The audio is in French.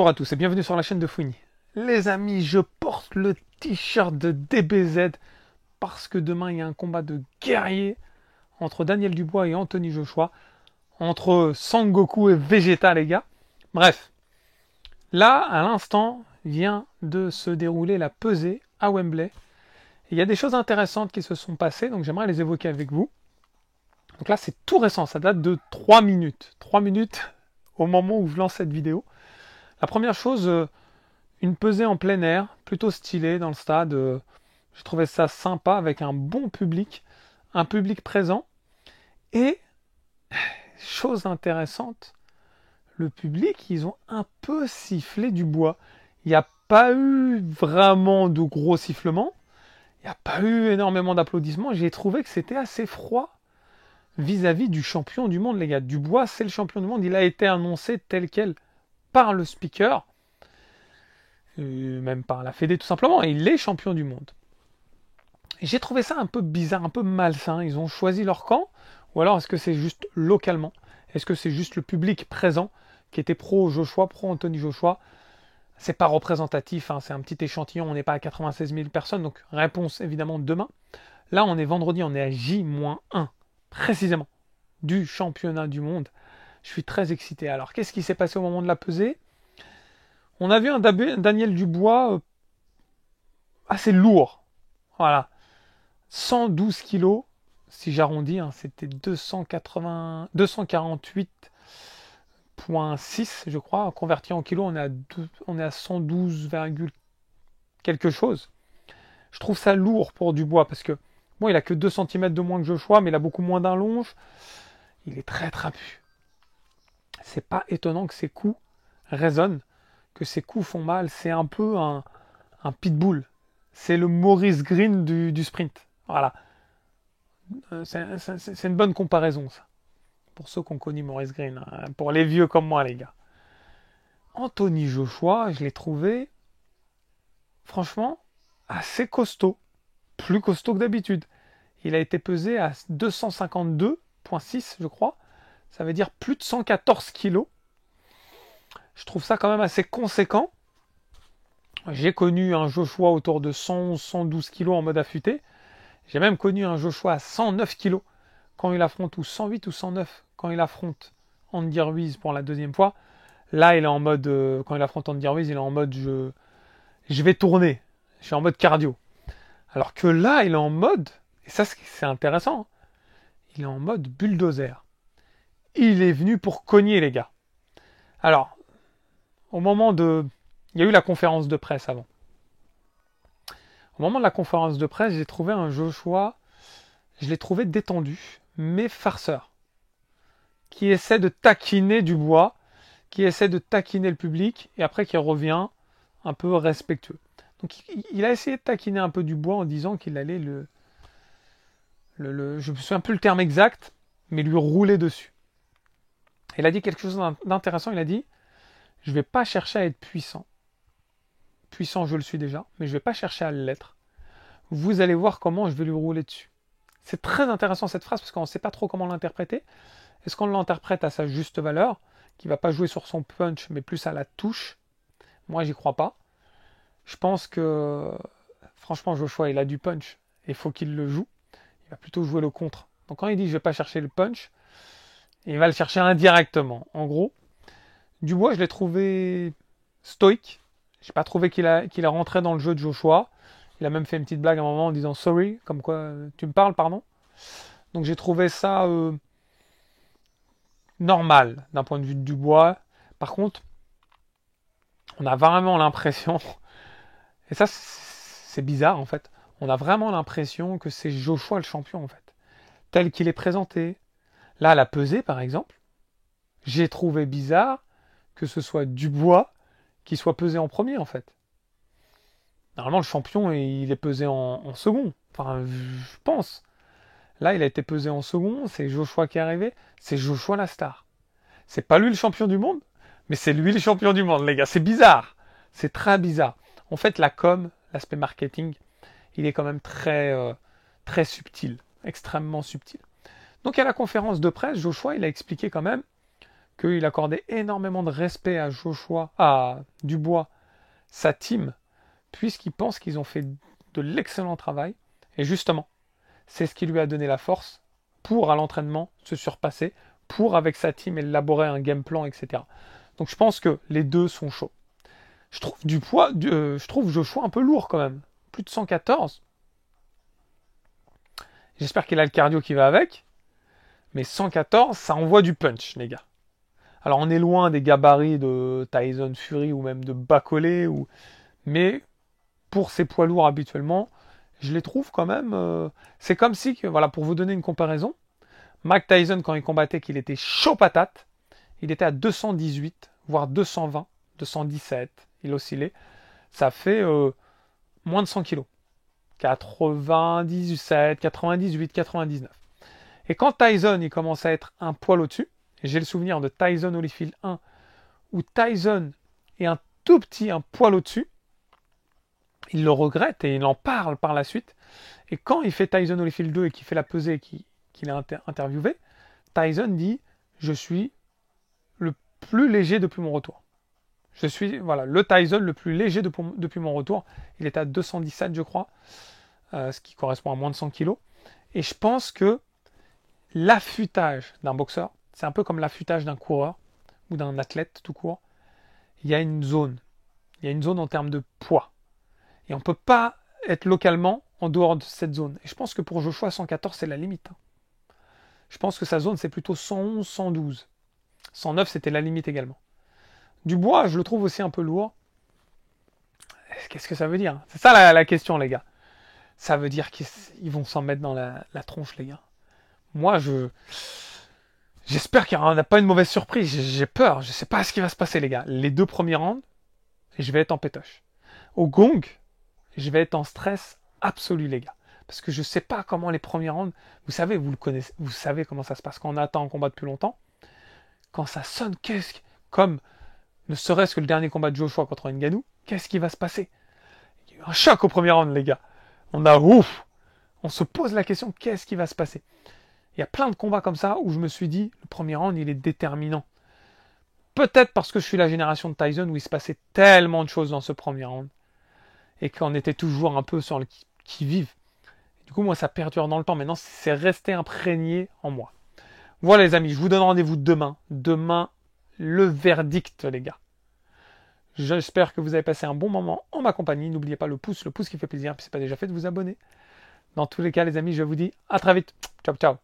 Bonjour à tous et bienvenue sur la chaîne de Fouini. Les amis, je porte le t-shirt de DBZ parce que demain il y a un combat de guerriers entre Daniel Dubois et Anthony Joshua, entre Sangoku et Vegeta les gars. Bref, là à l'instant vient de se dérouler la pesée à Wembley. Il y a des choses intéressantes qui se sont passées, donc j'aimerais les évoquer avec vous. Donc là c'est tout récent, ça date de 3 minutes. 3 minutes au moment où je lance cette vidéo. La première chose, une pesée en plein air, plutôt stylée dans le stade. J'ai trouvé ça sympa avec un bon public, un public présent. Et, chose intéressante, le public, ils ont un peu sifflé du bois. Il n'y a pas eu vraiment de gros sifflements. Il n'y a pas eu énormément d'applaudissements. J'ai trouvé que c'était assez froid vis-à-vis du champion du monde, les gars. Dubois, c'est le champion du monde. Il a été annoncé tel quel par le speaker, même par la Fédé tout simplement, et il est champion du monde. Et j'ai trouvé ça un peu bizarre, un peu malsain. Ils ont choisi leur camp, ou alors est-ce que c'est juste localement? Est-ce que c'est juste le public présent qui était pro Joshua, pro Anthony Joshua? C'est pas représentatif, hein, c'est un petit échantillon, on n'est pas à 96 000 personnes, donc réponse évidemment demain. Là on est vendredi, on est à J-1, précisément, du championnat du monde. Je suis très excité. Alors, qu'est-ce qui s'est passé au moment de la pesée? On a vu un Daniel Dubois assez lourd. Voilà. 112 kilos, si j'arrondis, hein, c'était 248,6, je crois. Converti en kilos, on est à 112, quelque chose. Je trouve ça lourd pour Dubois parce que, bon, il a que 2 cm de moins que Joshua, mais il a beaucoup moins d'allonge. Il est très trapu. C'est pas étonnant que ses coups résonnent, que ses coups font mal. C'est un peu un pitbull. C'est le Maurice Green du sprint. Voilà. C'est une bonne comparaison, ça. Pour ceux qui ont connu Maurice Green. Hein. Pour les vieux comme moi, les gars. Anthony Joshua, je l'ai trouvé, franchement, assez costaud. Plus costaud que d'habitude. Il a été pesé à 252,6, je crois. Ça veut dire plus de 114 kilos. Je trouve ça quand même assez conséquent. J'ai connu un Joshua autour de 111-112 kilos en mode affûté. J'ai même connu un Joshua à 109 kilos quand il affronte, ou 108 ou 109 quand il affronte Andy Ruiz pour la deuxième fois. Là, il est en mode, quand il affronte Andy Ruiz, il est en mode je vais tourner. Je suis en mode cardio. Alors que là, il est en mode, et ça c'est intéressant, il est en mode bulldozer. Il est venu pour cogner, les gars. Alors, au moment de... Il y a eu la conférence de presse avant. Au moment de la conférence de presse, j'ai trouvé un Joshua, je l'ai trouvé détendu, mais farceur. Qui essaie de taquiner Dubois, qui essaie de taquiner le public, et après qui revient un peu respectueux. Donc il a essayé de taquiner un peu Dubois en disant qu'il allait je ne me souviens plus le terme exact, mais lui rouler dessus. Il a dit quelque chose d'intéressant, il a dit « Je ne vais pas chercher à être puissant. Puissant, je le suis déjà, mais je ne vais pas chercher à l'être. Vous allez voir comment je vais lui rouler dessus. » C'est très intéressant cette phrase, parce qu'on ne sait pas trop comment l'interpréter. Est-ce qu'on l'interprète à sa juste valeur, qui ne va pas jouer sur son punch, mais plus à la touche? Moi, j'y crois pas. Je pense que, franchement, Joshua, il a du punch, et il faut qu'il le joue. Il va plutôt jouer le contre. Donc quand il dit « Je ne vais pas chercher le punch », il va le chercher indirectement. En gros, Dubois, je l'ai trouvé stoïque. J'ai pas trouvé qu'il a rentré dans le jeu de Joshua. Il a même fait une petite blague à un moment en disant sorry, comme quoi tu me parles, pardon. Donc j'ai trouvé ça normal d'un point de vue de Dubois. Par contre, on a vraiment l'impression, et ça c'est bizarre en fait, on a vraiment l'impression que c'est Joshua le champion en fait, tel qu'il est présenté. Là, la pesée par exemple, j'ai trouvé bizarre que ce soit Dubois qui soit pesé en premier en fait. Normalement le champion il est pesé en second, enfin je pense. Là il a été pesé en second, c'est Joshua qui est arrivé, c'est Joshua la star. C'est pas lui le champion du monde, mais c'est lui le champion du monde les gars, c'est bizarre. C'est très bizarre. En fait la com, l'aspect marketing, il est quand même très subtil, extrêmement subtil. Donc à la conférence de presse, Joshua il a expliqué quand même qu'il accordait énormément de respect à Dubois, sa team, puisqu'il pense qu'ils ont fait de l'excellent travail. Et justement, c'est ce qui lui a donné la force pour, à l'entraînement, se surpasser, pour, avec sa team, élaborer un game plan, etc. Donc je pense que les deux sont chauds. Je trouve Joshua un peu lourd quand même. Plus de 114. J'espère qu'il a le cardio qui va avec. Mais 114, ça envoie du punch, les gars. Alors on est loin des gabarits de Tyson Fury ou même de Bacolé, mais pour ces poids lourds habituellement, je les trouve quand même... C'est comme si, voilà, pour vous donner une comparaison, Mike Tyson, quand il combattait, qu'il était chaud patate, il était à 218, voire 220, 217, il oscillait. Ça fait moins de 100 kilos. 97, 98, 99. Et quand Tyson il commence à être un poil au-dessus, j'ai le souvenir de Tyson Holyfield 1, où Tyson est un tout petit, un poil au-dessus, il le regrette et il en parle par la suite. Et quand il fait Tyson Holyfield 2 et qu'il fait la pesée et qu'il est interviewé, Tyson dit « Je suis le plus léger depuis mon retour ». Je suis le Tyson le plus léger depuis mon retour. Il est à 217, je crois, ce qui correspond à moins de 100 kilos. Et je pense que l'affûtage d'un boxeur, c'est un peu comme l'affûtage d'un coureur ou d'un athlète tout court. Il y a une zone. Il y a une zone en termes de poids. Et on ne peut pas être localement en dehors de cette zone. Et je pense que pour Joshua, 114, c'est la limite. Je pense que sa zone, c'est plutôt 111, 112. 109, c'était la limite également. Dubois, je le trouve aussi un peu lourd. Qu'est-ce que ça veut dire? C'est ça la question, les gars. Ça veut dire qu'ils vont s'en mettre dans la tronche, les gars. Moi, j'espère qu'il n'y en a pas une mauvaise surprise. J'ai peur. Je ne sais pas ce qui va se passer, les gars. Les 2 premiers rounds, je vais être en pétoche. Au gong, je vais être en stress absolu, les gars. Parce que je ne sais pas comment les premiers rounds... Vous savez, vous le connaissez, vous savez comment ça se passe quand on attend un combat depuis longtemps. Quand ça sonne, comme ne serait-ce que le dernier combat de Joshua contre Ngannou, qu'est-ce qui va se passer? Il y a eu un choc au premier round, les gars. On se pose la question, qu'est-ce qui va se passer? Il y a plein de combats comme ça où je me suis dit, le premier round, il est déterminant. Peut-être parce que je suis la génération de Tyson où il se passait tellement de choses dans ce premier round et qu'on était toujours un peu sur le qui-vive. Du coup, moi, ça perdure dans le temps. Maintenant, c'est resté imprégné en moi. Voilà, les amis, je vous donne rendez-vous demain. Demain, le verdict, les gars. J'espère que vous avez passé un bon moment en ma compagnie. N'oubliez pas le pouce qui fait plaisir. Puis si ce n'est pas déjà fait, de vous abonner. Dans tous les cas, les amis, je vous dis à très vite. Ciao, ciao.